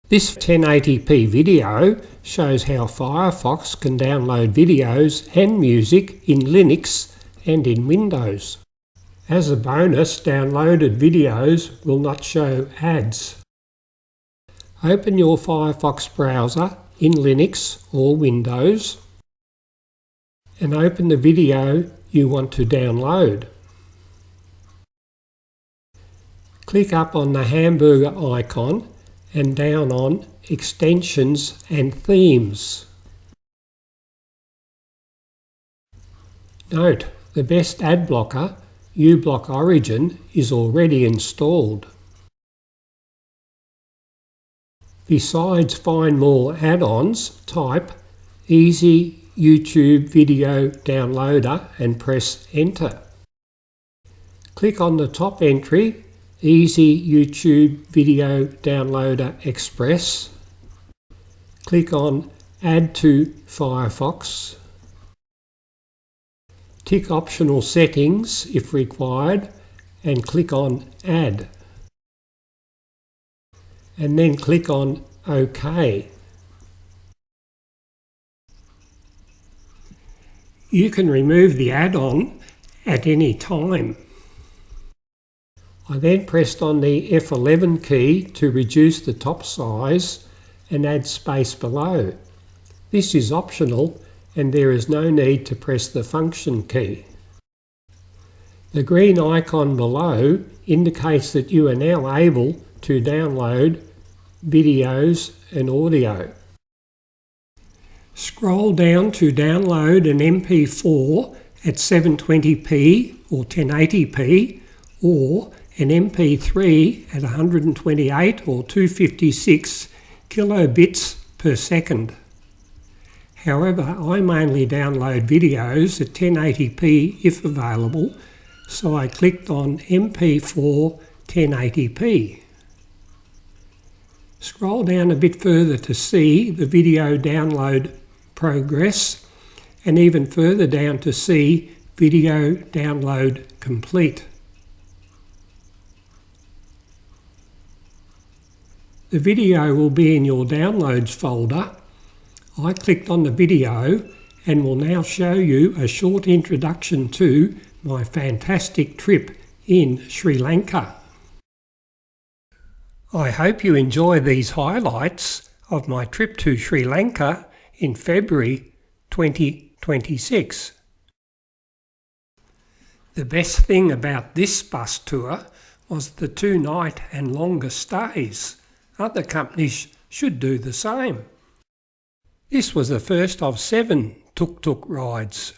This 1080p video shows how Firefox can download videos and music in Linux and in Windows. As a bonus, downloaded videos will not show ads. Open your Firefox browser in Linux or Windows and open the video you want to download. Click up on the hamburger icon and down on Extensions and Themes. Note, the best ad blocker, uBlock Origin, is already installed. Besides Find More add-ons, type Easy YouTube Video Downloader and press Enter. Click on the top entry, Easy YouTube Video Downloader Express. Click on Add to Firefox. Tick optional settings if required and click on Add. And then click on OK. You can remove the add-on at any time. I then pressed on the F11 key to reduce the top size and add space below. This is optional and there is no need to press the function key. The green icon below indicates that you are now able to download videos and audio. Scroll down to download an MP4 at 720p or 1080p or an MP3 at 128 or 256 kilobits per second. However, I mainly download videos at 1080p if available, so I clicked on MP4 1080p. Scroll down a bit further to see the video download progress and even further down to see video download complete. The video will be in your downloads folder. I clicked on the video and will now show you a short introduction to my fantastic trip in Sri Lanka. I hope you enjoy these highlights of my trip to Sri Lanka in February 2026. The best thing about this bus tour was the 2-night and longer stays. Other companies should do the same. This was the first of 7 tuk-tuk rides.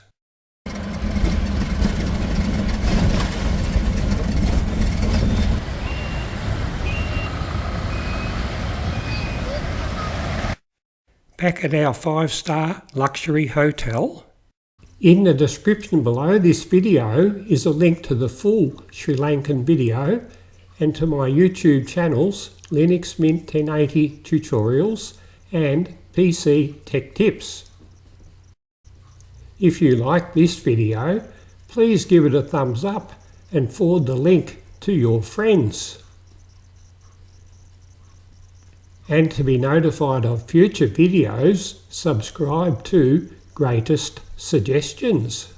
Back at our 5-star luxury hotel. In the description below this video is a link to the full Sri Lankan video and to my YouTube channels Linux Mint 1080 Tutorials and PC Techtips. If you like this video, please give it a thumbs up and forward the link to your friends. And to be notified of future videos, subscribe to Greatest Suggestions.